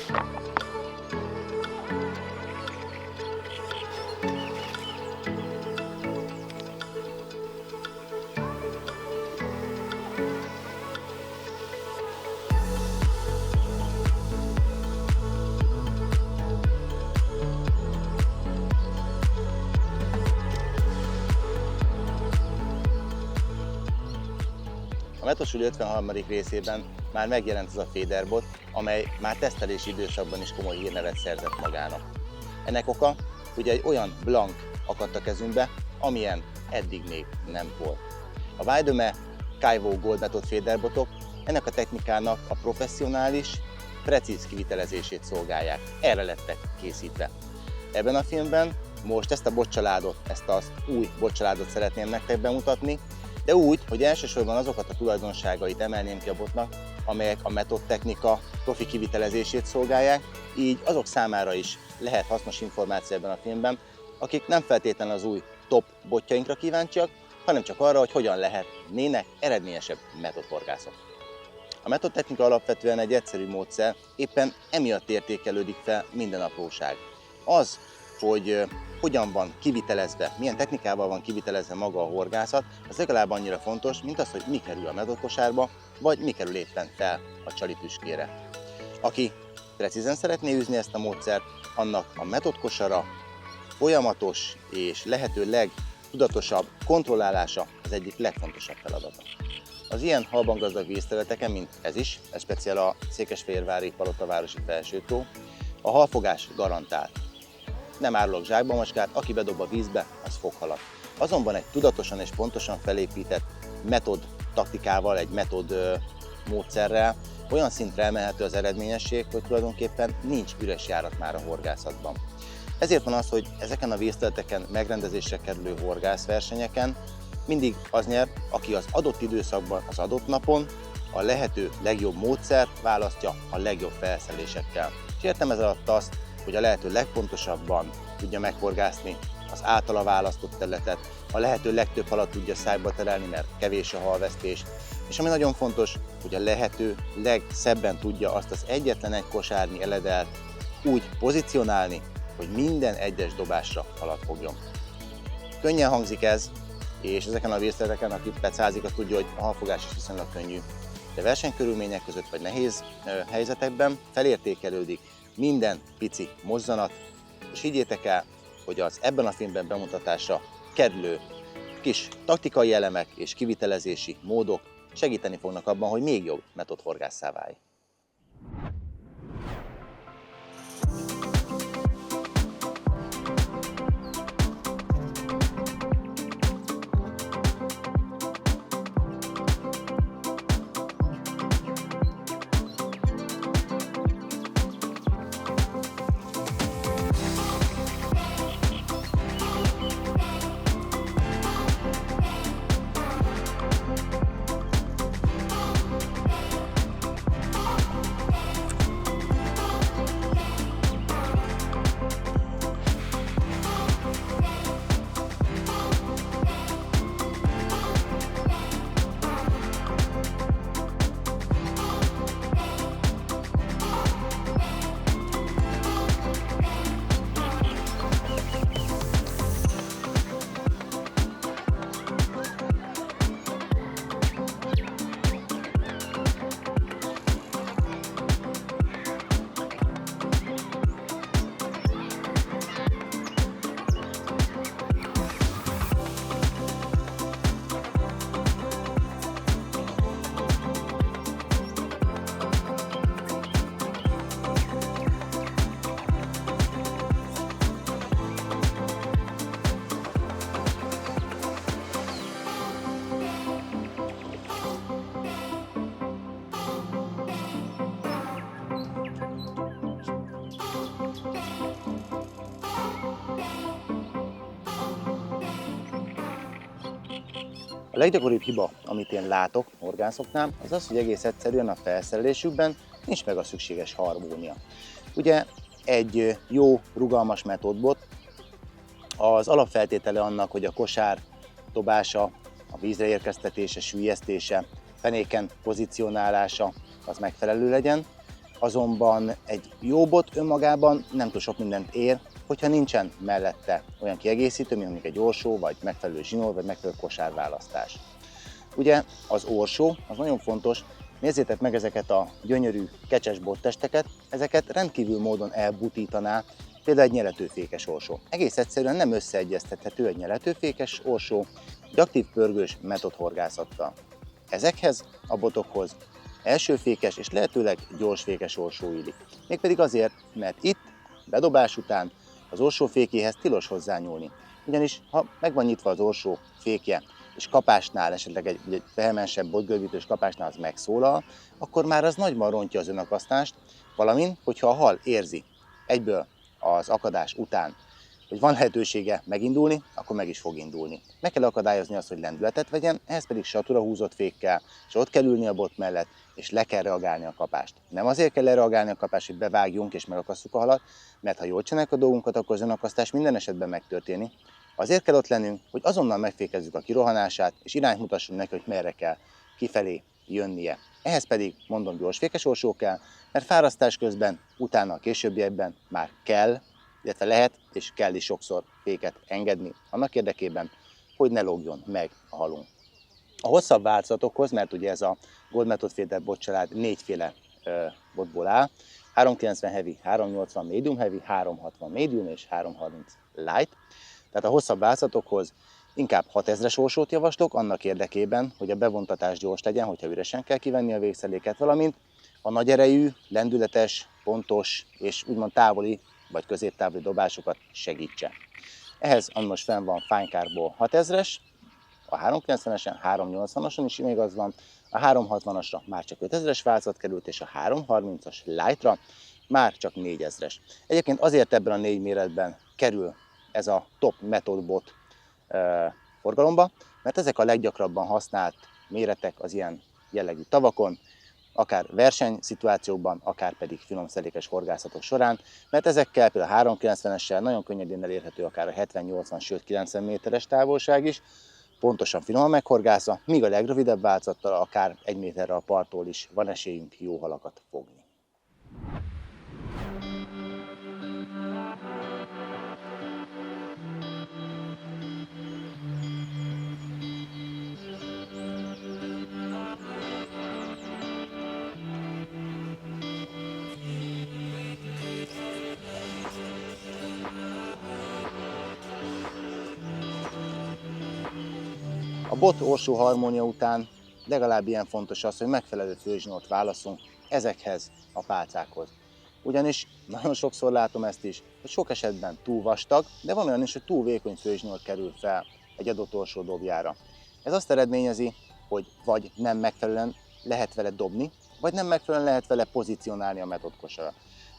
A Metosuli 53. részében már megjelent ez a Federbot, amely már tesztelési időszakban is komoly hírnevet szerzett magának. Ennek oka, hogy egy olyan blank akadt a kezünkbe, amilyen eddig még nem volt. A Weidome Kaiwo Gold Method Federbotok ennek a technikának a professzionális, precíz kivitelezését szolgálják. Erre lettek készítve. Ebben a filmben most ezt a botcsaládot, ezt az új botcsaládot szeretném nektek bemutatni, de úgy, hogy elsősorban azokat a tulajdonságait emelném ki a botnak, amelyek a Method technika profi kivitelezését szolgálják, így azok számára is lehet hasznos információ ebben a filmben, akik nem feltétlenül az új top botjainkra kíváncsiak, hanem csak arra, hogy hogyan lehetnének eredményesebb metodhorgászok. A Method technika alapvetően egy egyszerű módszer, éppen emiatt értékelődik fel minden apróság. Az, hogy hogyan van kivitelezve, milyen technikával van kivitelezve maga a horgászat, az legalább annyira fontos, mint az, hogy mi kerül a metodkosárba, vagy mi kerül éppen fel a csali tüskére. Aki precízen szeretné űzni ezt a módszert, annak a metodkosara folyamatos és lehető legtudatosabb kontrollálása az egyik legfontosabb feladata. Az ilyen halban gazdag vízterületeken, mint ez is, ez speciál a székesfehérvári Palotavárosi Felsőtó, a halfogás garantált. Nem árulok zsákba macskát, aki bedob a vízbe, az fog halat. Azonban egy tudatosan és pontosan felépített metod taktikával, egy metod módszerrel olyan szintre emelhető az eredményesség, hogy tulajdonképpen nincs üres járat már a horgászatban. Ezért van az, hogy ezeken a vízterületeken megrendezésre kerülő horgászversenyeken mindig az nyer, aki az adott időszakban, az adott napon a lehető legjobb módszert választja a legjobb felszerelésekkel. És értem ez alatt azt, hogy a lehető legpontosabban tudja meghorgászni az általa választott területet, a lehető legtöbb halat tudja szájba terelni, mert kevés a halvesztés, és ami nagyon fontos, hogy a lehető legszebben tudja azt az egyetlen egy kosárnyi eledelt úgy pozícionálni, hogy minden egyes dobásra halat fogjon. Könnyen hangzik ez, és ezeken a vízterületeken, aki becázik, az tudja, hogy a halfogás is viszonylag könnyű. De versenykörülmények között vagy nehéz helyzetekben felértékelődik minden pici mozzanat, és higgyétek el, hogy az ebben a filmben bemutatásra kerülő kis taktikai elemek és kivitelezési módok segíteni fognak abban, hogy még jobb metodhorgásszá válj. A leggyakoribb hiba, amit én látok horgászoknál, az az, hogy egész egyszerűen a felszerelésükben nincs meg a szükséges harmónia. Ugye egy jó, rugalmas metódbot az alapfeltétele annak, hogy a kosár dobása, a vízre érkeztetése, süllyesztése, fenéken pozícionálása az megfelelő legyen, azonban egy jó bot önmagában nem túl sok mindent ér, hogyha nincsen mellette olyan kiegészítő, mint mondjuk egy orsó, vagy megfelelő zsinór, vagy megfelelő kosárválasztás. Ugye az orsó, az nagyon fontos, nézzétek meg ezeket a gyönyörű kecses bottesteket, ezeket rendkívül módon elbutítaná például egy nyeletőfékes orsó. Egész egyszerűen nem összeegyeztethető egy nyeletőfékes orsó egy aktív pörgős metódhorgászattal. Ezekhez a botokhoz elsőfékes és lehetőleg gyorsfékes orsó illik. Mégpedig azért, mert itt bedobás után az orsó fékjéhez tilos hozzányúlni. Ugyanis ha meg van nyitva az orsó fékje, és kapásnál, esetleg egy vehemensebb botgörbítős kapásnál az megszólal, akkor már az nagyban rontja az önakasztást, valamint, hogyha a hal érzi egyből az akadás után, hogy van lehetősége megindulni, akkor meg is fog indulni. Meg kell akadályozni azt, hogy lendületet vegyen, ehhez pedig satura húzott fékkel, és ott kell ülni a bot mellett, és le kell reagálni a kapást. Nem azért kell lereagálni a kapást, hogy bevágjunk és megakasszuk a halat, mert ha jól csináljuk a dolgunkat, akkor az önakasztás minden esetben megtörténik. Azért kell ott lennünk, hogy azonnal megfékezzük a kirohanását, és irányt mutassunk neki, hogy merre kell kifelé jönnie. Ehhez pedig, mondom, gyorsfékes orsó kell, mert fárasztás közben, utána a későbbiekben már kell, illetve lehet és kell is sokszor féket engedni, annak érdekében, hogy ne lógjon meg a halunk. A hosszabb változatokhoz, mert ugye ez a Gold Method Feeder bot család négyféle botból áll, 390 heavy, 380 medium heavy, 360 medium és 330 light. Tehát a hosszabb változatokhoz inkább 6000-es orsót javaslok, annak érdekében, hogy a bevontatás gyors legyen, hogyha üresen kell kivenni a végszeléket, valamint a nagy erejű, lendületes, pontos és úgymond távoli vagy középtávoli dobásokat segítse. Ehhez, ami most fenn van, Fine Carbon 6000-es, a 390-esen, 380-ason is még az van, a 360-asra már csak 5000-es változat került, és a 330-as Lightra már csak 4000-es. Egyébként azért ebben a négy méretben kerül ez a top Method bot forgalomba, mert ezek a leggyakrabban használt méretek az ilyen jellegű tavakon, akár versenyszituációkban, akár pedig finomszelékes horgászatok során, mert ezekkel például a 390-essel nagyon könnyedén elérhető akár a 70-80, sőt 90 méteres távolság is, pontosan finoman meghorgászva, míg a legrövidebb változattal akár 1 méterre a parttól is van esélyünk jó halakat fogni. A bot orsó harmónia után legalább ilyen fontos az, hogy megfelelő főzsinórt válaszunk ezekhez a pálcákhoz. Ugyanis nagyon sokszor látom ezt is, hogy sok esetben túl vastag, de van olyan is, hogy túl vékony főzsinór kerül fel egy adott orsó dobjára. Ez azt eredményezi, hogy vagy nem megfelelően lehet vele dobni, vagy nem megfelelően lehet vele pozícionálni a metódkosarat.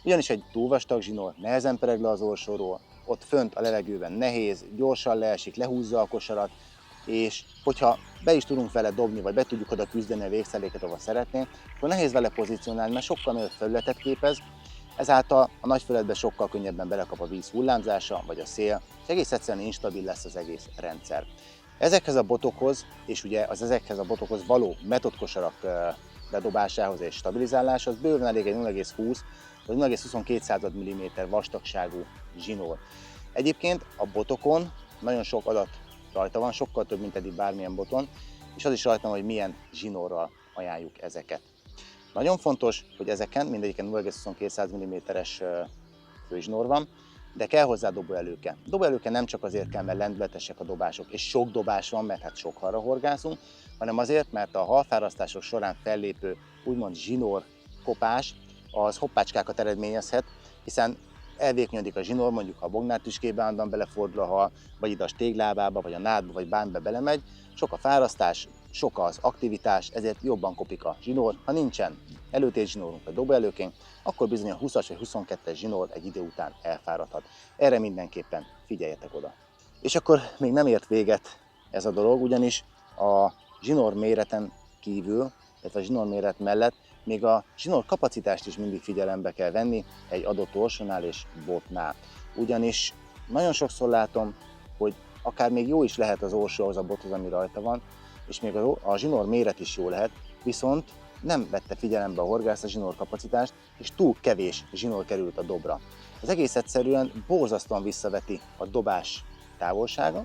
Ugyanis egy túl vastag zsinór nehezen pereg le az orsóról, ott fönt a levegőben nehéz, gyorsan leesik, lehúzza a kosarat, és hogyha be is tudunk vele dobni, vagy be tudjuk oda küzdeni a végszeléket, ahol szeretnénk, akkor nehéz vele pozícionálni, mert sokkal nagyobb felületet képez, ezáltal a nagy felületbe sokkal könnyebben belekap a víz hullámzása, vagy a szél, és egész egyszerűen instabil lesz az egész rendszer. Ezekhez a botokhoz, és ugye az ezekhez a botokhoz való metódkosarak bedobásához és stabilizálásához bőven elég egy 0,20 vagy 0,22 mm vastagságú zsinór. Egyébként a botokon nagyon sok adat rajta van, sokkal több, mint eddig bármilyen boton, és az is rajta van, hogy milyen zsinórral ajánljuk ezeket. Nagyon fontos, hogy ezeken mindegyiken 0,22 mm-es főzsinór van, de kell hozzá dobóelőke. Dobóelőke nem csak azért kell, mert lendületesek a dobások, és sok dobás van, mert hát sok halra horgászunk, hanem azért, mert a halfárasztások során fellépő úgymond zsinór kopás az hoppácskákat eredményezhet, hiszen elvékonyodik a zsinór, mondjuk ha a bognártüskébe állandóan belefordul a hal, vagy ide a stéglábába, vagy a nádba, vagy bármibe belemegy, sok a fárasztás, sok az aktivitás, ezért jobban kopik a zsinór. Ha nincsen előtét zsinórunk vagy dobóelőkénk, akkor bizony a 20-as vagy 22-es zsinór egy idő után elfáradhat. Erre mindenképpen figyeljetek oda. És akkor még nem ért véget ez a dolog, ugyanis a zsinór méreten kívül, illetve a zsinór méret mellett még a zsinór kapacitást is mindig figyelembe kell venni egy adott orsónál és botnál. Ugyanis nagyon sokszor látom, hogy akár még jó is lehet az orsó az a bothoz, ami rajta van, és még a zsinór méret is jó lehet, viszont nem vette figyelembe a horgász a zsinórkapacitást, és túl kevés zsinór került a dobra. Ez egész egyszerűen borzasztóan visszaveti a dobás távolsága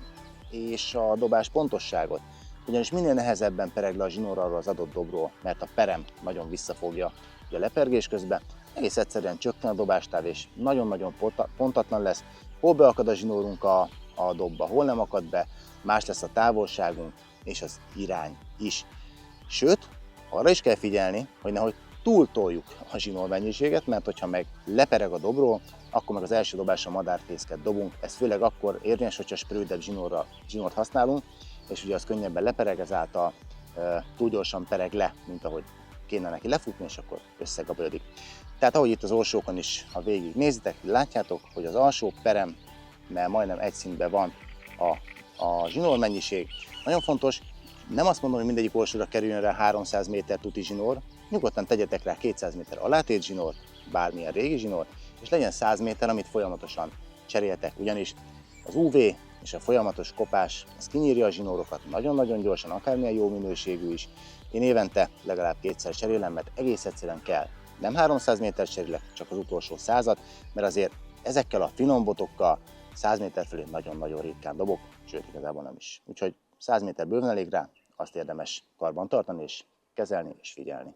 és a dobás pontosságot. Ugyanis minél nehezebben pereg le a zsinór arról az adott dobról, mert a perem nagyon visszafogja a lepergés közben, egész egyszerűen csökken a dobástáv, és nagyon-nagyon pontatlan lesz. Hol beakad a zsinórunk a dobba, hol nem akad be, más lesz a távolságunk és az irány is. Sőt, arra is kell figyelni, hogy nehogy túltoljuk a zsinór mennyiséget, mert hogyha meg lepereg a dobról, akkor meg az első dobásra madárfészket dobunk. Ez főleg akkor érvényes, hogyha sprödebb zsinórt használunk, és ugye az könnyebben lepereg, ezáltal túl gyorsan pereg le, mint ahogy kéne neki lefutni, és akkor összegabölödik. Tehát ahogy itt az orsókon is, ha végig nézitek, látjátok, hogy az alsó peremmel majdnem egy szintben van a zsinór mennyiség. Nagyon fontos, nem azt mondom, hogy mindegyik orsóra kerüljön rá 300 méter tuti zsinór, nyugodtan tegyetek rá 200 méter alátét zsinór, bármilyen régi zsinór, és legyen 100 méter, amit folyamatosan cseréltek, ugyanis az UV és a folyamatos kopás, ez kinyírja a zsinórokat nagyon-nagyon gyorsan, akármilyen jó minőségű is. Én évente legalább 2-szer cserélem, mert egész egyszerűen kell. Nem 300 méter cserélek, csak az utolsó 100-at, mert azért ezekkel a finom botokkal 100 méter felé nagyon-nagyon ritkán dobok, sőt igazából nem is. Úgyhogy 100 méter bőven elég rá, azt érdemes karban tartani és kezelni és figyelni.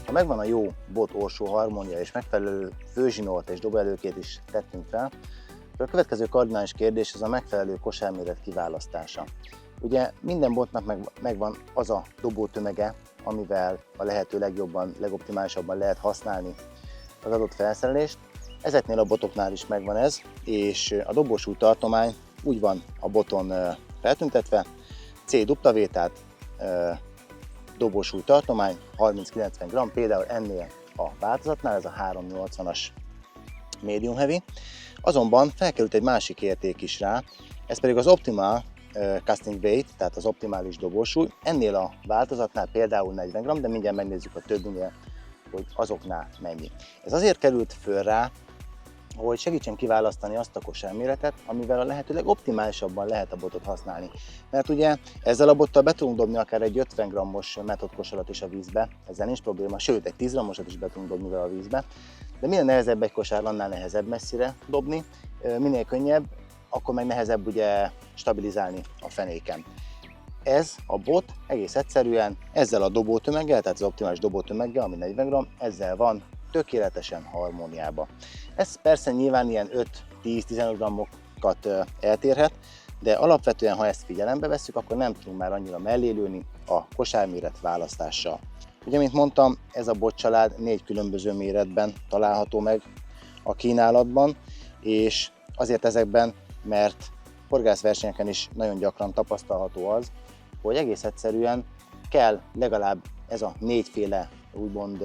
Ha megvan a jó bot orsó harmónia és megfelelő főzsinort és dobelőkét is tettünk fel, akkor a következő kardinális kérdés az a megfelelő kosárméret kiválasztása. Ugye minden botnak megvan az a dobótömege, amivel a lehető legjobban, legoptimálisabban lehet használni az adott felszerelést. Ezeknél a botoknál is megvan ez, és a dobósúly tartomány úgy van a boton feltüntetve, CW, tehát dobósúly tartomány 30-90 g, például ennél a változatnál, ez a 380-as medium heavy. Azonban felkerült egy másik érték is rá, ez pedig az optimal casting weight, tehát az optimális dobósúly. Ennél a változatnál például 40 g, de mindjárt megnézzük a többinél, hogy azoknál mennyi. Ez azért került föl rá, hogy segítsen kiválasztani azt a kosárméretet, amivel a lehető legoptimálisabban lehet a botot használni. Mert ugye ezzel a bottal be tudunk dobni akár egy 50 g-os metodkosarat is a vízbe, ezzel nincs probléma, sőt egy 10 g-osat is be tudunk dobni vele a vízbe. De minél nehezebb egy kosár, annál nehezebb messzire dobni, minél könnyebb, akkor meg nehezebb ugye stabilizálni a fenéken. Ez a bot egész egyszerűen ezzel a dobótömeggel, tehát az optimális dobótömeggel, ami 40 g, ezzel van tökéletesen harmóniában. Ez persze nyilván ilyen 5-10-15 g-okat eltérhet, de alapvetően, ha ezt figyelembe vesszük, akkor nem tudunk már annyira mellélőni a kosárméret választással. Ugye, mint mondtam, ez a botcsalád 4 különböző méretben található meg a kínálatban, és azért ezekben, mert horgászversenyeken is nagyon gyakran tapasztalható az, hogy egész egyszerűen kell legalább ez a 4 féle úgymond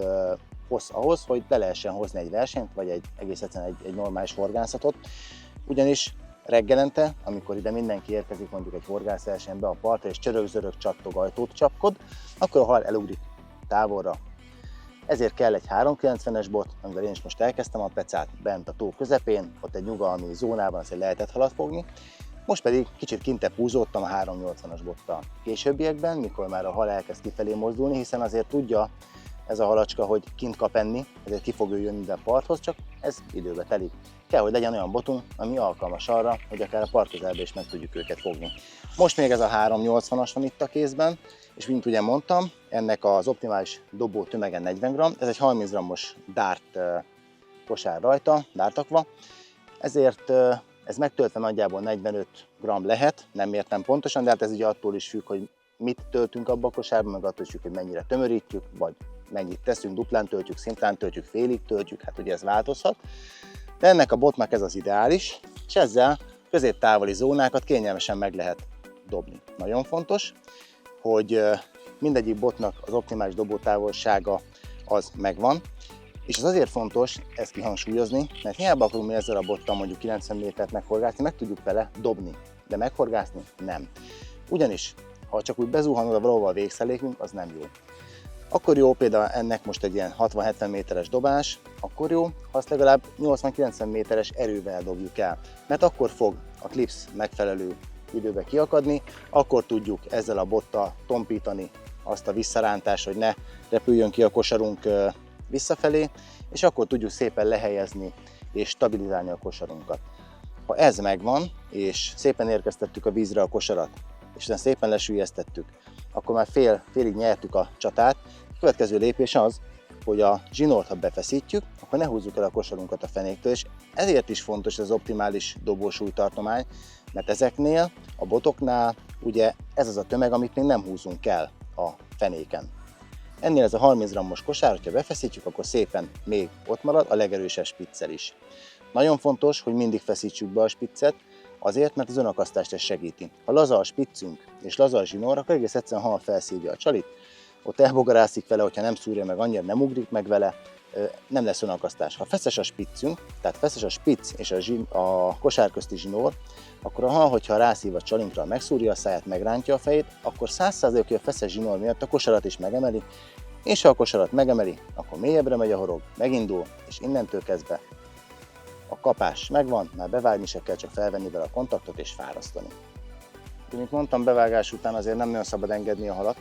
hossz ahhoz, hogy be lehessen hozni egy versenyt, vagy egész egyszerűen egy normális horgászatot. Ugyanis reggelente, amikor ide mindenki érkezik mondjuk egy horgászversenybe a partra, és csörög-zörög, csattog, ajtót csapkod, akkor a hal elugrik távolra. Ezért kell egy 390-es bot, amivel én is most elkezdtem a pecát bent a tó közepén, ott egy nyugalmi zónában, azért lehetett halat fogni. Most pedig kicsit kintebb húzódtam a 380-as bottal. Későbbiekben, mikor már a hal elkezd kifelé mozdulni, hiszen azért tudja ez a halacska, hogy kint kap enni, ezért ki fog ő jönni ide a parthoz, csak ez időbe telik. Kell, hogy legyen olyan botunk, ami alkalmas arra, hogy akár a part közelbe is meg tudjuk őket fogni. Most még ez a 380-as van itt a kézben, és mint ugye mondtam, ennek az optimális dobó tömege 40 g, ez egy 30 g-os dárt kosár rajta, dártakva, ezért ez megtöltve nagyjából 45 g lehet, nem értem pontosan, de hát ez ugye attól is függ, hogy mit töltünk abba a kosárba, meg attól is függ, hogy mennyire tömörítjük, vagy mennyit teszünk, duplán töltjük, szimplán töltjük, félig töltjük, hát ugye ez változhat. De ennek a botnak ez az ideális, és ezzel középtávoli zónákat kényelmesen meg lehet dobni. Nagyon fontos, hogy mindegyik botnak az optimális dobótávolsága az megvan, és ez azért fontos ezt kihangsúlyozni, mert hiába akarunk mi ezzel a bottal mondjuk 90 métert meghorgászni, meg tudjuk vele dobni, de meghorgászni nem. Ugyanis, ha csak úgy bezuhanod a valahova a végszelékünk, az nem jó. Akkor jó például ennek most egy ilyen 60-70 méteres dobás, akkor jó, ha azt legalább 80-90 méteres erővel dobjuk el, mert akkor fog a klipsz megfelelő időbe kiakadni, akkor tudjuk ezzel a bottal tompítani azt a visszarántást, hogy ne repüljön ki a kosarunk visszafelé, és akkor tudjuk szépen lehelyezni és stabilizálni a kosarunkat. Ha ez megvan, és szépen érkeztettük a vízre a kosarat, és utána szépen lesüllyesztettük, akkor már félig nyertük a csatát. A következő lépés az, hogy a zsinort, ha befeszítjük, akkor ne húzzuk el a kosarunkat a fenéktől, és ezért is fontos az optimális dobósúlytartomány, mert ezeknél, a botoknál ugye ez az a tömeg, amit még nem húzunk el a fenéken. Ennél ez a 30 g-os kosár, hogyha befeszítjük, akkor szépen még ott marad a legerősebb spiccel is. Nagyon fontos, hogy mindig feszítsük be a spiccet, azért, mert az önakasztást ez segíti. Ha laza a spiccünk és laza a zsinór, akkor egész egyszerűen hamar felszívja a csalit, ott elbogarászik vele, hogyha nem szúrja meg annyira, nem ugrik meg vele, nem lesz önakasztás. Ha feszes a spiccünk, tehát feszes a spicc és a kosár közti zsinór, akkor a hal, hogyha rászív a csalinkra, megszúrja a száját, megrántja a fejét, akkor 100%, hogy a feszes zsinór miatt a kosarat is megemeli, és ha a kosarat megemeli, akkor mélyebbre megy a horog, megindul, és innentől kezdve a kapás megvan, már bevágni se kell, csak felvenni vele a kontaktot és fárasztani. Mint mondtam, bevágás után azért nem nagyon szabad engedni a halat,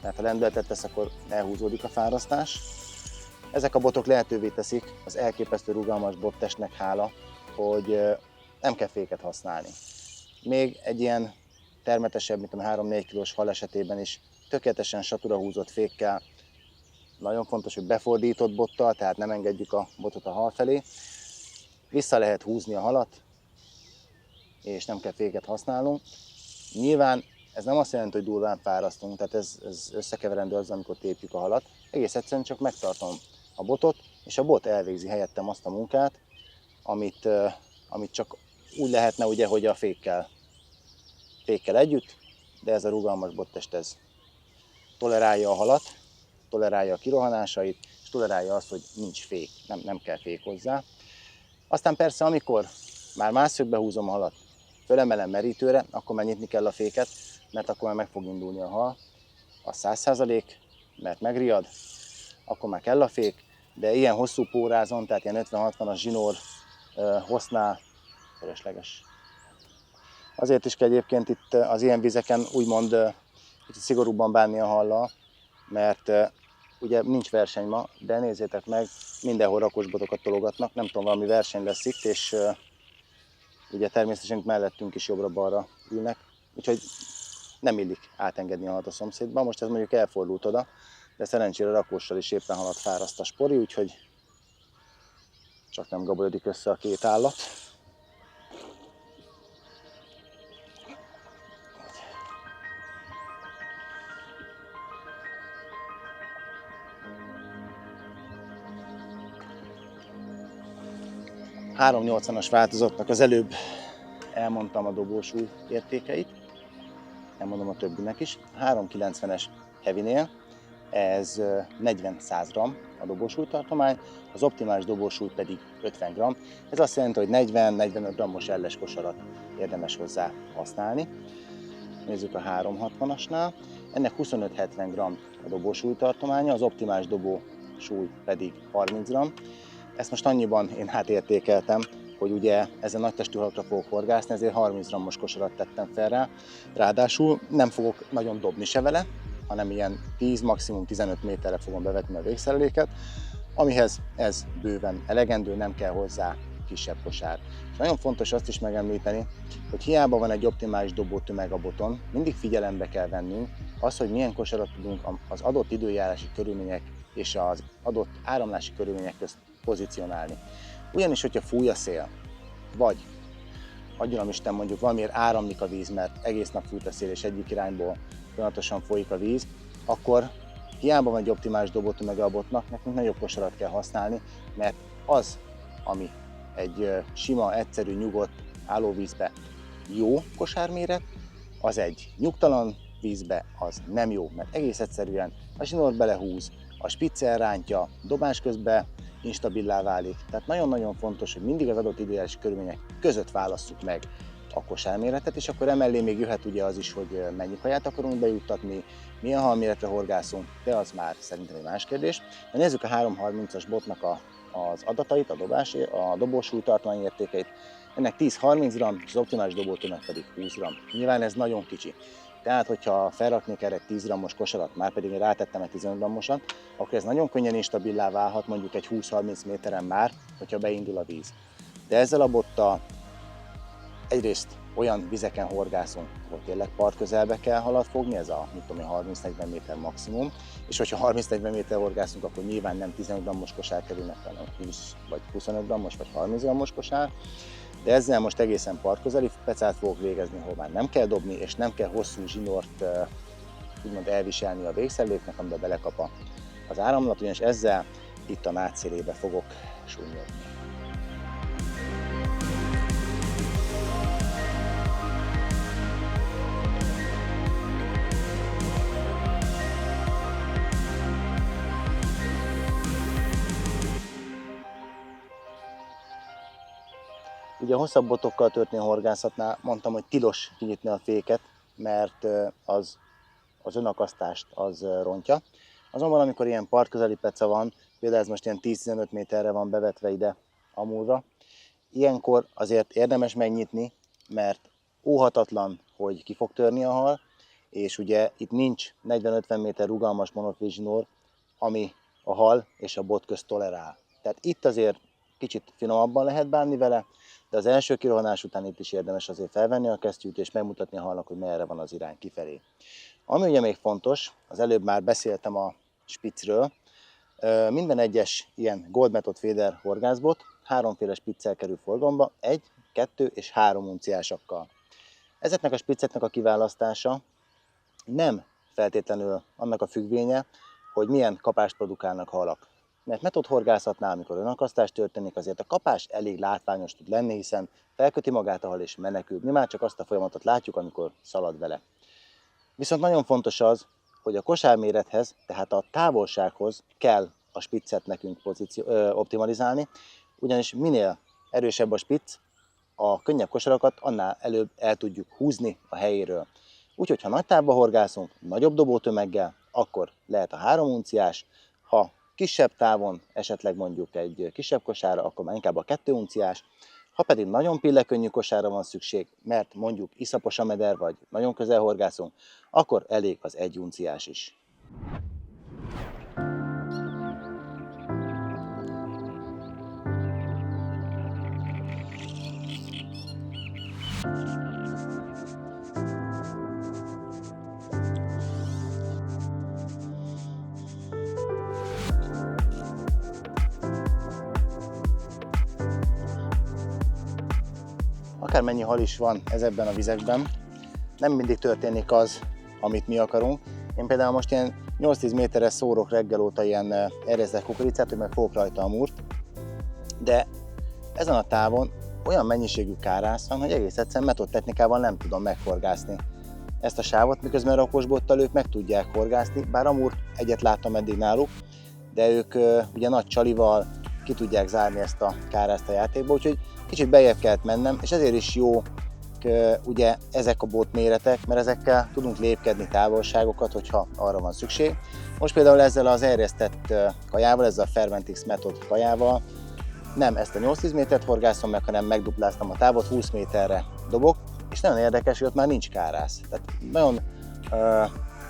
mert ha lendületet tesz, akkor elhúzódik a fárasztás. Ezek a botok lehetővé teszik, az elképesztő rugalmas bottestnek hála, hogy nem kell féket használni. Még egy ilyen termetesebb, mint a 3-4 kilós hal esetében is tökéletesen satura húzott fékkel, nagyon fontos, hogy befordított bottal, tehát nem engedjük a botot a hal felé. Vissza lehet húzni a halat, és nem kell féket használnunk. Nyilván ez nem azt jelenti, hogy durván fárasztunk, tehát ez összekeverendő azzal, amikor tépjük a halat. Egész egyszerűen csak megtartom a botot, és a bot elvégzi helyettem azt a munkát, amit csak úgy lehetne, ugye, hogy a fékkel együtt, de ez a rugalmas bottest ez tolerálja a halat, tolerálja a kirohanásait, és tolerálja azt, hogy nincs fék, nem kell fék hozzá. Aztán persze, amikor már másszögbe húzom a halat, fölemelem merítőre, akkor már nyitni kell a féket, mert akkor már meg fog indulni a hal, az 100%, mert megriad, akkor már kell a fék, de ilyen hosszú pórázon, tehát ilyen 50-60-as zsinór hosznál fölösleges. Azért is kell egyébként itt az ilyen vizeken úgymond kicsit szigorúbban bánni a hallal, mert ugye nincs verseny ma, de nézzétek meg, mindenhol rakosbotokat tologatnak, nem tudom, valami verseny lesz itt, és ugye természetesen mellettünk is jobbra-balra ülnek, úgyhogy nem illik átengedni a halat a szomszédba. Most ez mondjuk elfordult oda, de szerencsére rakóssal is éppen halat fáraszt a spori, úgyhogy csak nem gabolodik össze a két állat. A 380-as változatnak az előbb elmondtam a dobósúly értékeit, elmondom a többinek is. A 390-es heavynél ez 40-100 g a dobósúlytartomány, az optimális dobósúly pedig 50 g. Ez azt jelenti, hogy 40-45 g-os elles kosarat érdemes hozzá használni. Nézzük a 360-asnál. Ennek 25-70 g a dobósúlytartománya, az optimális dobósúly pedig 30 g. Ezt most annyiban én átértékeltem, hogy ugye ezen nagy testű halakra fogok horgászni, ezért 30 g-os kosarat tettem fel rá. Ráadásul nem fogok nagyon dobni se vele, hanem ilyen 10, maximum 15 méterre fogom bevetni a végszereléket, amihez ez bőven elegendő, nem kell hozzá kisebb kosár. És nagyon fontos azt is megemlíteni, hogy hiába van egy optimális dobótömeg a boton, mindig figyelembe kell vennünk az, hogy milyen kosarat tudunk az adott időjárási körülmények és az adott áramlási körülmények közt pozícionálni. Ugyanis, hogyha fúj a szél, vagy adjon Isten mondjuk valamiért áramlik a víz, mert egész nap fújt a szél és egyik irányból folyamatosan folyik a víz, akkor hiába van egy optimális dobótömege a botnak, nekünk nagyobb kosarat kell használni, mert az, ami egy sima, egyszerű, nyugodt állóvízbe jó kosárméret, az egy nyugtalan vízbe az nem jó, mert egész egyszerűen a zsinór belehúz, a spicc elrántja, dobás közben instabilá válik. Tehát nagyon-nagyon fontos, hogy mindig az adott időjárási körülmények között válasszuk meg a kosárméretet, és akkor emellé még jöhet ugye az is, hogy mennyi kaját akarunk bejuttatni, milyen halméretre horgászunk, de az már szerintem egy más kérdés. De nézzük a 330-as botnak az adatait, a dobósúlytartomány értékeit. Ennek 10-30 g, és az optimális dobótömeg pedig 20 g. Nyilván ez nagyon kicsi. Tehát, hogyha felraknék erre egy 10 g-os kosarat, már pedig én rátettem egy 15 g-osat, akkor ez nagyon könnyen instabilá válhat, mondjuk egy 20-30 méteren már, hogyha beindul a víz. De ezzel a bottal egyrészt olyan vizeken horgászunk, ahol tényleg part közelbe kell halat fogni, ez a 30-40 méter maximum, és hogyha 30-40 méter horgászunk, akkor nyilván nem 15 g-os kosár kerülnek, hanem 20 vagy 25 g-os vagy 30 g-os kosár. De ezzel most egészen partközeli pecát fogok végezni, ahol már nem kell dobni, és nem kell hosszú zsinort úgymond elviselni a végszelléknek, amiben belekap az áramlat, ugyanis ezzel itt a nád szélébe fogok súnyozni. Ugye a hosszabb botokkal történő horgászatnál mondtam, hogy tilos kinyitni a féket, mert az önakasztást az rontja. Azonban amikor ilyen partközeli peca van, például ez most ilyen 10-15 méterre van bevetve ide Amurra, ilyenkor azért érdemes megnyitni, mert óhatatlan, hogy ki fog törni a hal, és ugye itt nincs 40-50 méter rugalmas monofilzsinór, ami a hal és a bot közt tolerál. Tehát itt azért kicsit finomabban lehet bánni vele, de az első kirohanás után itt is érdemes azért felvenni a kesztyűt és megmutatni a halnak, hogy merre van az irány kifelé. Ami ugye még fontos, az előbb már beszéltem a spiccről, minden egyes ilyen Gold Method Feeder horgászbot háromféle spiccel kerül forgalomba, 1, 2 és 3 unciásakkal. Ezeknek a spicceknek a kiválasztása nem feltétlenül annak a függvénye, hogy milyen kapást produkálnak a halak. Mert metódhorgászatnál, amikor önakasztás történik, azért a kapás elég látványos tud lenni, hiszen felköti magát a hal és menekül. Mi már csak azt a folyamatot látjuk, amikor szalad vele. Viszont nagyon fontos az, hogy a kosármérethez, tehát a távolsághoz kell a spiccet nekünk optimalizálni, ugyanis minél erősebb a spicc, a könnyebb kosarakat annál előbb el tudjuk húzni a helyéről. Úgyhogy ha nagy távba horgászunk, nagyobb dobótömeggel, akkor lehet a 3 unciás, ha kisebb távon, esetleg mondjuk egy kisebb kosára, akkor már inkább a 2 unciás, ha pedig nagyon pillekönnyű kosárra van szükség, mert mondjuk iszapos a meder, vagy nagyon közel horgászunk, akkor elég az 1 unciás is. Akármennyi hal is van ezekben a vizekben, nem mindig történik az, amit mi akarunk. Én például most ilyen 8-10 méterre szórok reggel óta ilyen erjesztett kukoricát, hogy meg fogok rajta Amurt, de ezen a távon olyan mennyiségű kárász van, hogy egész egyszerűen metódtechnikával nem tudom megforgászni ezt a sávot, miközben rakosbottal ők meg tudják horgászni, bár Amurt egyet láttam eddig náluk, de ők ugye nagy csalival ki tudják zárni ezt a kárászt a játékba, úgyhogy kicsit bejjebb kellett mennem, és ezért is jó ugye ezek a bot méretek, mert ezekkel tudunk lépkedni távolságokat, hogyha arra van szükség. Most például ezzel az erjesztett kajával, ezzel a Ferventix Method kajával nem ezt a 8-10 métert horgászom meg, hanem megdupláztam a távot, 20 méterre dobok, és nagyon érdekes, hogy ott már nincs kárász. Tehát nagyon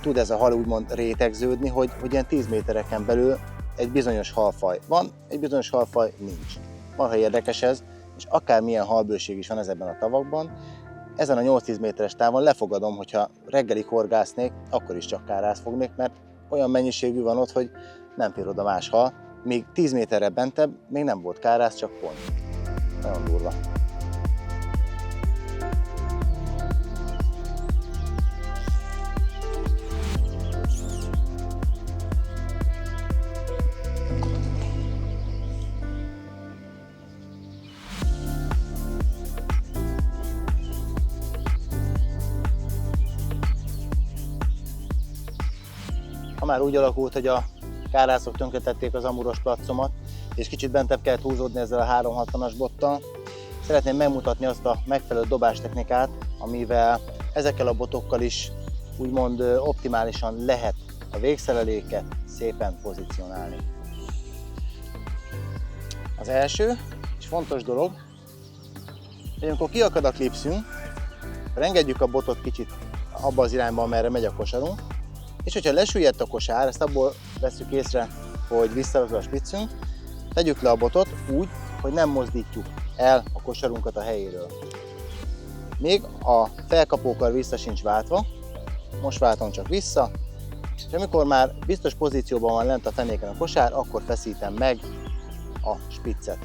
tud ez a hal úgymond rétegződni, hogy ilyen 10 métereken belül egy bizonyos halfaj van, egy bizonyos halfaj nincs. Marha érdekes ez, és akármilyen halbőség is van ezekben a tavakban, ezen a 8-10 méteres távon lefogadom, hogyha reggelig horgásznék, akkor is csak kárász fognék, mert olyan mennyiségű van ott, hogy nem fér oda más hal, még 10 méterre bentebb még nem volt kárász, csak pont. Nagyon durva. Ha már úgy alakult, hogy a kárászok tönkretették az amuros placomat, és kicsit bentebb kellett húzódni ezzel a 360-as bottal, szeretném megmutatni azt a megfelelő dobástechnikát, amivel ezekkel a botokkal is úgymond optimálisan lehet a végszereléket szépen pozícionálni. Az első és fontos dolog, hogy amikor kiakad a klipszünk, engedjük a botot kicsit abba az irányba, amerre megy a kosarunk, és hogyha lesüllyedt a kosár, ezt abból vesszük észre, hogy visszahozza a spiccünk, tegyük le a botot úgy, hogy nem mozdítjuk el a kosarunkat a helyéről. Még a felkapókar vissza sincs váltva, most váltom csak vissza, és amikor már biztos pozícióban van lent a fenéken a kosár, akkor feszítem meg a spiccet.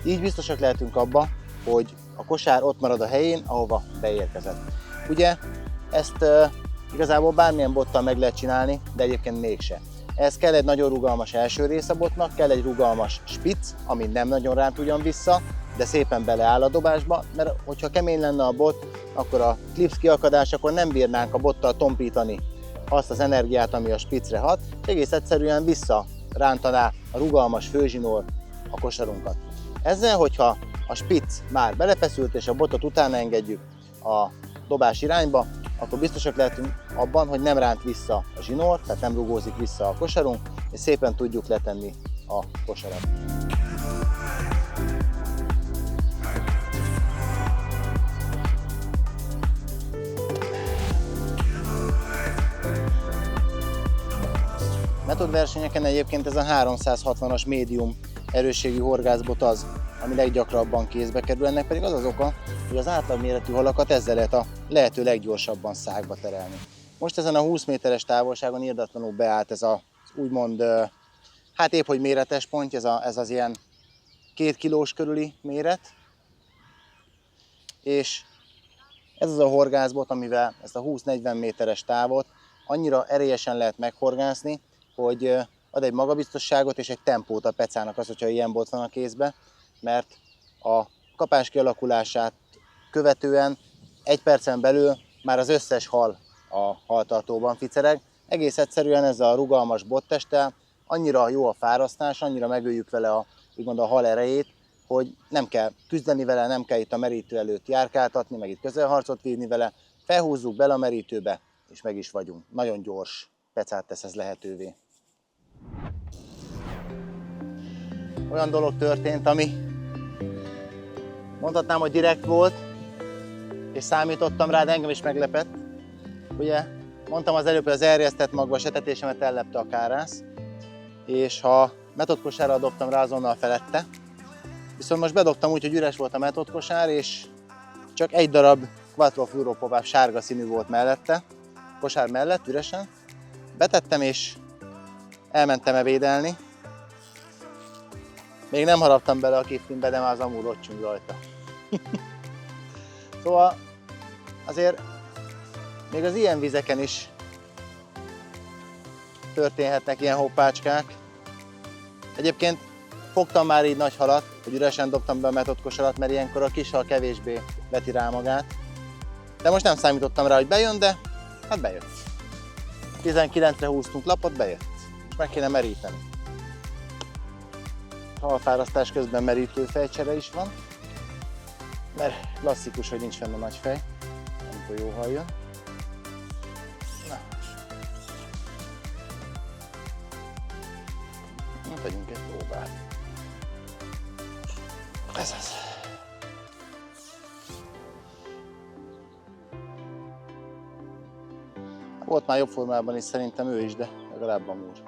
Így biztosak lehetünk abba, hogy a kosár ott marad a helyén, ahova beérkezett. Ugye ezt igazából bármilyen bottal meg lehet csinálni, de egyébként mégse. Ehhez kell egy nagyon rugalmas első rész a botnak, kell egy rugalmas spicc, ami nem nagyon ránt ugyan vissza, de szépen beleáll a dobásba, mert hogyha kemény lenne a bot, akkor a klipsz kiakadásakor nem bírnánk a bottal tompítani azt az energiát, ami a spiccre hat, és egész egyszerűen visszarántaná a rugalmas főzsinór a kosarunkat. Ezzel, hogyha a spicc már belefeszült és a botot utána engedjük a dobás irányba, akkor biztosak lehetünk abban, hogy nem ránt vissza a zsinór, tehát nem rugózik vissza a kosarunk, és szépen tudjuk letenni a kosarat. Metodversenyeken egyébként ez a 360-as médium erősségű horgászbot az, ami leggyakrabban kézbe kerül, ennek pedig az az oka, hogy az átlagméretű halakat ezzel lehet a lehető leggyorsabban szágba terelni. Most ezen a 20 méteres távolságon irdatlanul beállt ez az úgymond, hát épp hogy méretes pontja, ez az ilyen 2 kilós körüli méret, és ez az a horgászbot, amivel ezt a 20-40 méteres távot annyira erélyesen lehet meghorgászni, hogy ad egy magabiztosságot és egy tempót a pecának az, hogyha ilyen bot van a kézbe, mert a kapás kialakulását követően 1 percen belül már az összes hal a haltartóban ficereg. Egész egyszerűen ezzel a rugalmas bottesttel annyira jó a fárasztás, annyira megöljük vele úgymond a hal erejét, hogy nem kell küzdeni vele, nem kell itt a merítő előtt járkáltatni, meg itt közelharcot vívni vele, felhúzzuk bele a merítőbe, és meg is vagyunk. Nagyon gyors pecát tesz ez lehetővé. Olyan dolog történt, ami mondhatnám, hogy direkt volt, és számítottam rá, de engem is meglepett. Ugye mondtam az előbb, hogy az erjesztett magvas etetésemet ellepte a kárász, és ha metodkosárral dobtam rá, azonnal felette. Viszont most bedobtam úgy, hogy üres volt a metodkosár, és csak egy darab Quattro fluoropopás sárga színű volt mellette, kosár mellett üresen. Betettem és elmentem evédelni. Még nem haraptam bele a kiflinbe, de már az amúr ott csüng rajta. Szóval azért még az ilyen vizeken is történhetnek ilyen hoppácskák. Egyébként fogtam már így nagy halat, hogy üresen dobtam be a metodkosarat, mert ilyenkor a kis hal kevésbé veti rá magát. De most nem számítottam rá, hogy bejön, de hát bejött. 19-re húztunk lapot, bejött. Most meg kéne meríteni. Halfárasztás közben merítő fejcsere is van, mert klasszikus, hogy nincs fenn a nagy fej, amikor jó hal jön. Na, tegyünk egy próbát. Ez az. Volt már jobb formában is szerintem ő is, de legalább amúr.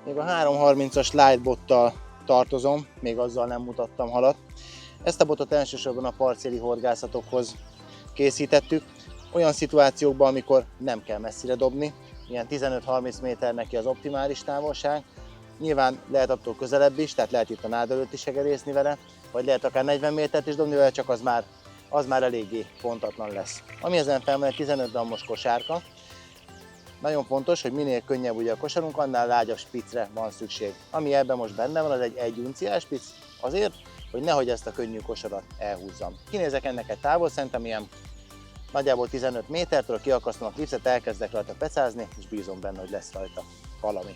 Még a 330-as light bottal tartozom, még azzal nem mutattam halat. Ezt a botot elsősorban a parcéli horgászatokhoz készítettük, olyan szituációkban, amikor nem kell messzire dobni, ilyen 15-30 méter neki az optimális távolság. Nyilván lehet attól közelebb is, tehát lehet itt a nád előtt is egerészni vele, vagy lehet akár 40 métert is dobni vele, csak az már eléggé pontatlan lesz. Ami ezen fel van egy 15 grammos kosárka. Nagyon fontos, hogy minél könnyebb ugye a kosarunk, annál lágyabb spiccre van szükség. Ami ebben most benne van, az egy 1 unciás spicc, azért, hogy nehogy ezt a könnyű kosarat elhúzzam. Kinézek ennek egy távol, szerintem ilyen nagyjából 15 métertől, kiakasztom a klipszet, elkezdek rajta pecázni, és bízom benne, hogy lesz rajta valami.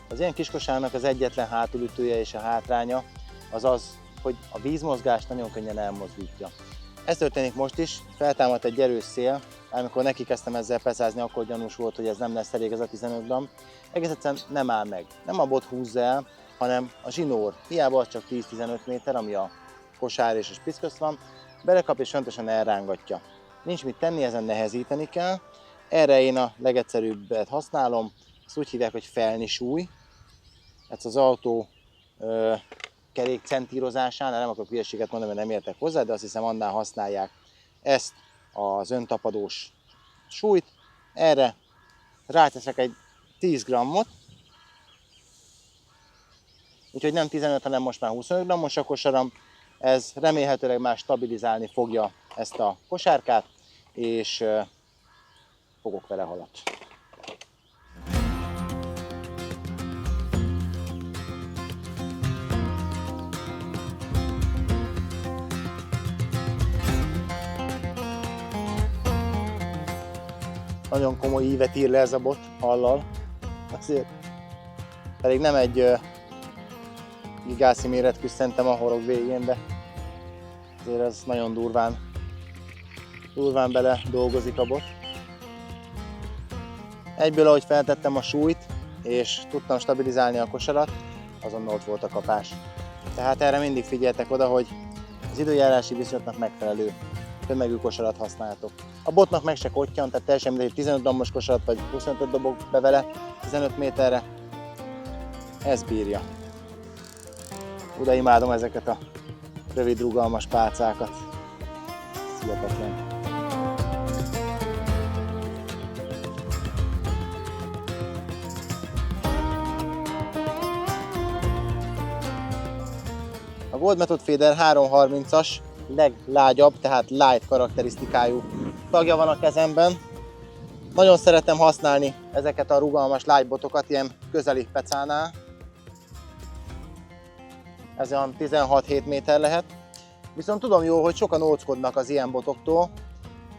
Az ilyen kiskosárnak az egyetlen hátulütője és a hátránya az az, hogy a vízmozgást nagyon könnyen elmozdítja. Ez történik most is, feltámadt egy erős szél, amikor neki kezdtem ezzel pecázni, akkor gyanús volt, hogy ez nem lesz elég, ez a 15 g. Egész egyszerűen nem áll meg. Nem a bot húzza el, hanem a zsinór. Hiába az csak 10-15 méter, ami a kosár és a spitz közt van, belekap és fontosan elrángatja. Nincs mit tenni, ezen nehezíteni kell. Erre én a legegyszerűbbet használom, ezt úgy hívják, hogy felnisúly. Ez az autó kerék centírozásánál, nem akarok hülyeséget mondani, mert nem értek hozzá, de azt hiszem annál használják ezt az öntapadós súlyt. Erre ráteszek egy 10 g-ot, úgyhogy nem 15, hanem most már 25 g-os a kosaram. Ez remélhetőleg már stabilizálni fogja ezt a kosárkát, és fogok vele halat. Nagyon komoly ívet ír le ez a bot hallal, azért pedig nem egy gigászi méretkű szerintem a horog végén, de azért ez nagyon durván bele dolgozik a bot. Egyből, ahogy feltettem a súlyt, és tudtam stabilizálni a kosarat, azonnal ott volt a kapás. Tehát erre mindig figyeltek oda, hogy az időjárási viszonyoknak megfelelő tömegű kosarat használtok. A botnak meg se kottyan, tehát teljesen mindegy, 15 g-os kosarat vagy 25 dobok be vele 15 méterre, ez bírja. Oda imádom ezeket a rövid, rugalmas pálcákat. Hihetetlen. A Gold Method Feeder 330-as leglágyabb, tehát light karakterisztikájú tagja van a kezemben. Nagyon szeretem használni ezeket a rugalmas light botokat ilyen közeli pecánál. Ez olyan 16-7 méter lehet. Viszont tudom jól, hogy sokan óckodnak az ilyen botoktól,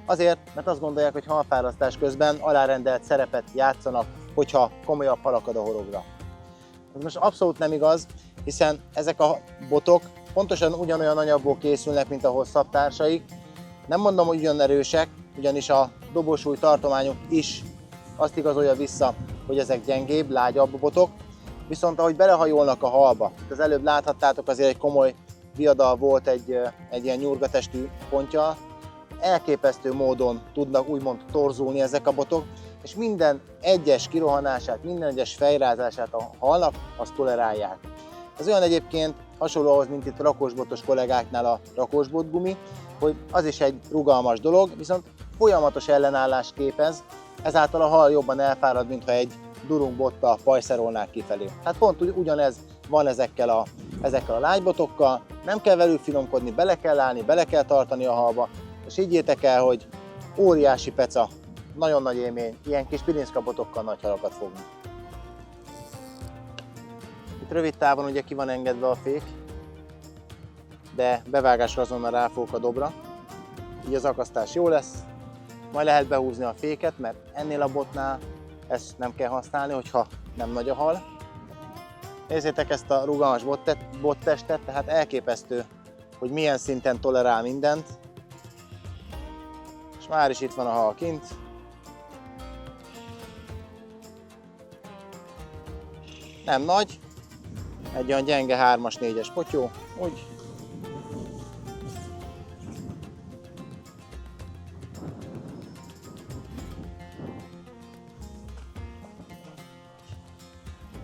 azért, mert azt gondolják, hogy halfárasztás közben alárendelt szerepet játszanak, hogyha komolyabb hal akad a horogra. Ez most abszolút nem igaz, hiszen ezek a botok pontosan ugyanolyan anyagból készülnek, mint a hosszabb társaik. Nem mondom, hogy ugyan erősek, ugyanis a dobósúly tartományuk is azt igazolja vissza, hogy ezek gyengébb, lágyabb botok. Viszont ahogy belehajolnak a halba, az előbb láthattátok, azért egy komoly viadal volt egy ilyen nyurgatestű pontja, elképesztő módon tudnak úgymond torzulni ezek a botok, és minden egyes kirohanását, minden egyes fejrázását a halnak, azt tolerálják. Ez olyan egyébként hasonló ahhoz, mint itt a rakósbotos kollégáknál a rakósbotgumi, hogy az is egy rugalmas dolog, viszont folyamatos ellenállást képez, ezáltal a hal jobban elfárad, mintha egy durung bottal pajszerolnák kifelé. Hát pont ugyanez van ezekkel a lágybotokkal, nem kell velük finomkodni, bele kell állni, bele kell tartani a halba, és higgyétek el, hogy óriási peca, nagyon nagy élmény, ilyen kis pirinszka botokkal nagy halakat fogni. Itt rövid távon ugye ki van engedve a fék, de bevágásra azonnal ráfogok a dobra, így az akasztás jó lesz. Majd lehet behúzni a féket, mert ennél a botnál ezt nem kell használni, hogyha nem nagy a hal. Nézzétek ezt a rugalmas bottestet, tehát elképesztő, hogy milyen szinten tolerál mindent. És már is itt van a hal kint. Nem nagy, egy olyan gyenge 3-as, 4-es potyó, úgy.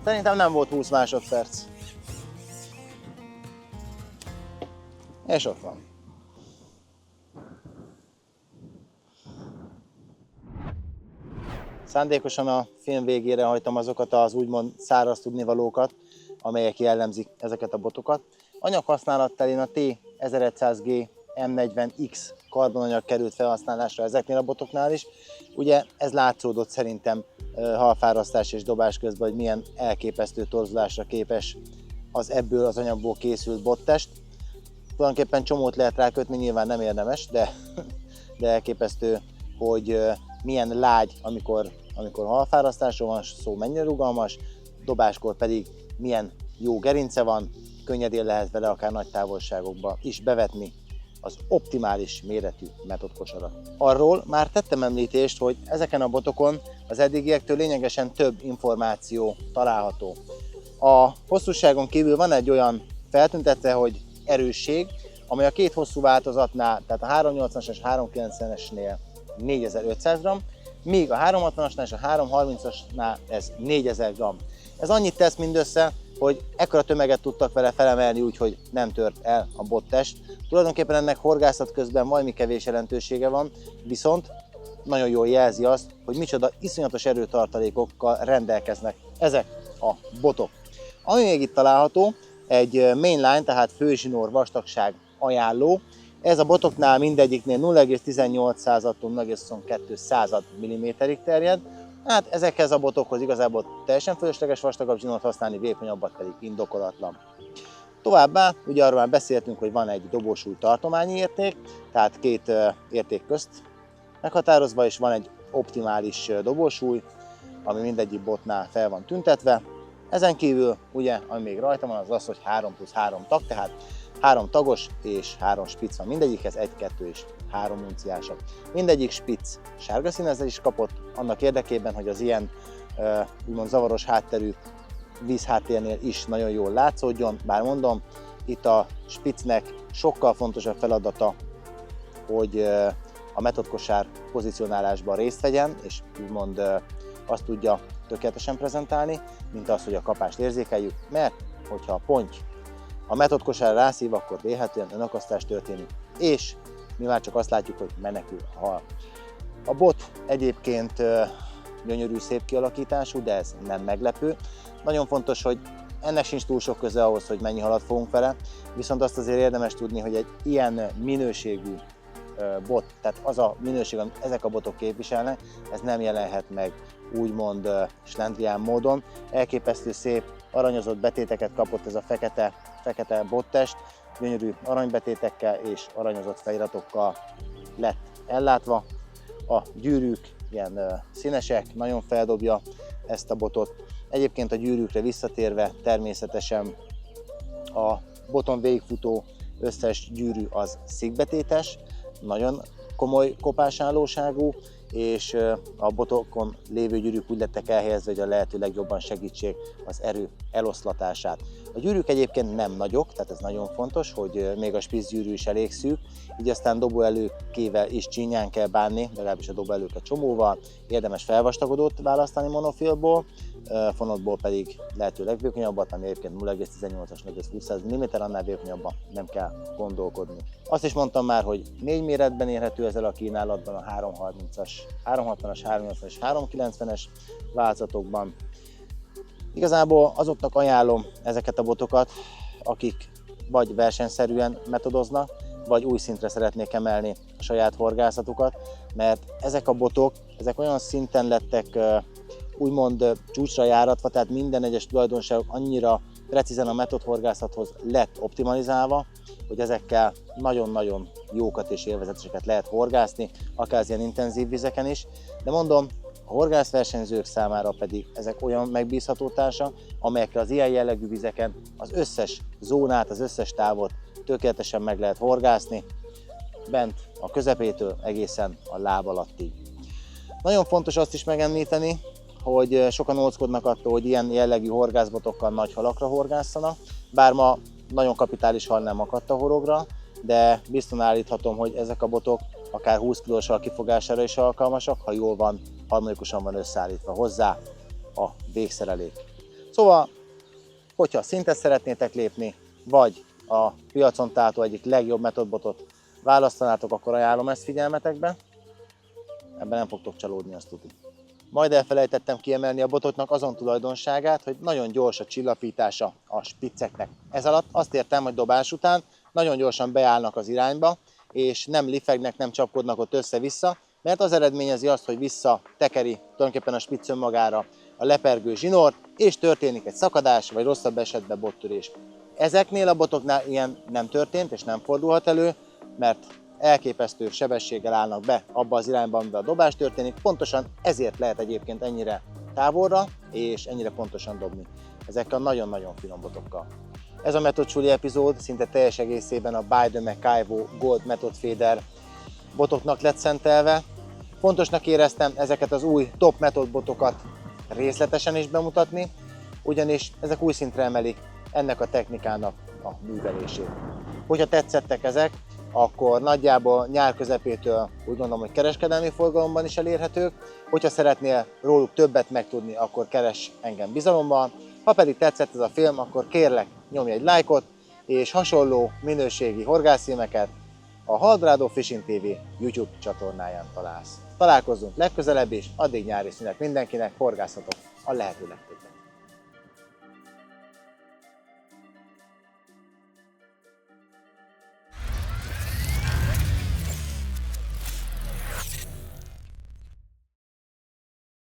Szerintem nem volt 20 másodperc. És ott van. Szándékosan a film végére hagytam azokat az úgymond száraz tudnivalókat, amelyek jellemzik ezeket a botokat. Anyaghasználattal én a T1100G M40X karbonanyag került felhasználásra ezeknél a botoknál is. Ugye ez látszódott szerintem halfárasztás és dobás közben, hogy milyen elképesztő torzulásra képes az ebből az anyagból készült bottest. Tulajdonképpen csomót lehet rákötni, nyilván nem érdemes, de elképesztő, hogy milyen lágy, amikor halfárasztásról van szó, mennyire rugalmas, dobáskor pedig milyen jó gerince van, könnyedén lehet vele akár nagy távolságokba is bevetni az optimális méretű metodkosarat. Arról már tettem említést, hogy ezeken a botokon az eddigiektől lényegesen több információ található. A hosszúságon kívül van egy olyan feltüntetve, hogy erősség, amely a két hosszú változatnál, tehát a 380-as és 390-esnél 4500 g, míg a 360-asnál és a 330-asnál ez 4000 g. Ez annyit tesz mindössze, hogy ekkora tömeget tudtak vele felemelni, úgyhogy nem tört el a bottest. Tulajdonképpen ennek horgászat közben valami kevés jelentősége van, viszont nagyon jól jelzi azt, hogy micsoda iszonyatos erőtartalékokkal rendelkeznek ezek a botok. Ami még itt található, egy mainline, tehát főzsinór vastagság ajánló. Ez a botoknál mindegyiknél 0,18-tól 0,22 mm terjed. Hát ezekhez a botokhoz igazából teljesen fölösleges vastagabb zsinórt használni, vékonyabbat pedig indokolatlan. Továbbá, ugye arról már beszéltünk, hogy van egy dobósúly tartományi érték, tehát két érték közt meghatározva, és van egy optimális dobósúly, ami mindegyik botnál fel van tüntetve. Ezen kívül, ugye, ami még rajta van, az az, hogy 3+3 tag, tehát 3 tagos és 3 spic van mindegyikhez, 1, 2 és 3 unciásak. Mindegyik spic sárga színezést kapott, annak érdekében, hogy az ilyen úgymond zavaros hátterű vízháttérnél is nagyon jól látszódjon. Bár mondom, itt a spicnek sokkal fontosabb feladata, hogy a metodkosár pozícionálásban részt vegyen, és úgymond azt tudja tökéletesen prezentálni, mint az, hogy a kapást érzékeljük, mert hogyha a ponty a metodkosár rászív, akkor vélhetően önakasztás történik, és mi már csak azt látjuk, hogy menekül a hal. A bot egyébként gyönyörű, szép kialakítású, de ez nem meglepő. Nagyon fontos, hogy ennek sincs túl sok köze ahhoz, hogy mennyi halat fogunk vele, viszont azt azért érdemes tudni, hogy egy ilyen minőségű bot, tehát az a minőség, amit ezek a botok képviselnek, ez nem jelenhet meg úgymond slendrián módon. Elképesztő szép aranyozott betéteket kapott ez a fekete bottest, gyönyörű aranybetétekkel és aranyozott feliratokkal lett ellátva. A gyűrűk ilyen színesek, nagyon feldobja ezt a botot. Egyébként a gyűrűkre visszatérve, természetesen a boton végigfutó összes gyűrű az szikbetétes, nagyon komoly kopásállóságú, és a botokon lévő gyűrűk úgy lettek elhelyezve, hogy a lehető legjobban segítsék az erő eloszlatását. A gyűrűk egyébként nem nagyok, tehát ez nagyon fontos, hogy még a spic gyűrű is elég szűk, így aztán dobóelőkével is csínyán kell bánni, legalábbis a dobóelőke csomóval. Érdemes felvastagodót választani monofilból, fonotból pedig lehető legvékonyabbat, ami egyébként 0,18-as, 0,20 mm, annál vékonyabban nem kell gondolkodni. Azt is mondtam már, hogy 4 méretben érhető ezzel a kínálatban, a 330-as, 360-as, 380-as és 390-es változatokban. Igazából azoknak ajánlom ezeket a botokat, akik vagy versenyszerűen metodoznak, vagy új szintre szeretnék emelni a saját horgászatukat, mert ezek a botok, ezek olyan szinten lettek úgymond csúcsra járatva, tehát minden egyes tulajdonságok annyira precízen a metodhorgászathoz lett optimalizálva, hogy ezekkel nagyon-nagyon jókat és élvezeteseket lehet horgászni, akár az ilyen intenzív vizeken is. De mondom, a horgászversenyzők számára pedig ezek olyan megbízható társak, amelyekkel az ilyen jellegű vizeken az összes zónát, az összes távot tökéletesen meg lehet horgászni, bent a közepétől egészen a láb alattig. Nagyon fontos azt is megemlíteni, hogy sokan óckodnak attól, hogy ilyen jellegű horgászbotokkal nagy halakra horgásszanak, bár ma nagyon kapitális hal nem akadt a horogra, de biztosan állíthatom, hogy ezek a botok akár 20 kg-s hal kifogására is alkalmasak, ha jól van, harmonikusan van összeállítva hozzá a végszerelék. Szóval, hogyha szintet szeretnétek lépni, vagy a piacon található egyik legjobb metodbotot választanátok, akkor ajánlom ezt figyelmetekbe. Ebben nem fogtok csalódni, azt tudni. Majd elfelejtettem kiemelni a botoknak azon tulajdonságát, hogy nagyon gyors a csillapítása a spicceknek. Ez alatt azt értem, hogy dobás után nagyon gyorsan beállnak az irányba, és nem lifegnek, nem csapkodnak ott össze-vissza, mert az eredményezi azt, hogy visszatekeri tulajdonképpen a spitz önmagára a lepergő zsinort, és történik egy szakadás, vagy rosszabb esetben bottörés. Ezeknél a botoknál ilyen nem történt, és nem fordulhat elő, mert elképesztő sebességgel állnak be abba az irányba, amiben a dobás történik. Pontosan ezért lehet egyébként ennyire távolra, és ennyire pontosan dobni ezekkel a nagyon-nagyon finom botokkal. Ez a Method Suli epizód szinte teljes egészében a By the McIvo Gold Method Fader botoknak lett szentelve. Fontosnak éreztem ezeket az új top method botokat részletesen is bemutatni, ugyanis ezek új szintre emelik ennek a technikának a művelését. Hogyha tetszettek ezek, akkor nagyjából nyár közepétől úgy gondolom, hogy kereskedelmi forgalomban is elérhetők. Hogyha szeretnél róluk többet megtudni, akkor keres engem bizalommal. Ha pedig tetszett ez a film, akkor kérlek, nyomj egy lájkot, és hasonló minőségi horgászfilmeket a Haldorado Fishing TV YouTube csatornáján találsz. Találkozzunk legközelebb is, addig nyári szünet mindenkinek, horgászatok a lehető legtöbbet.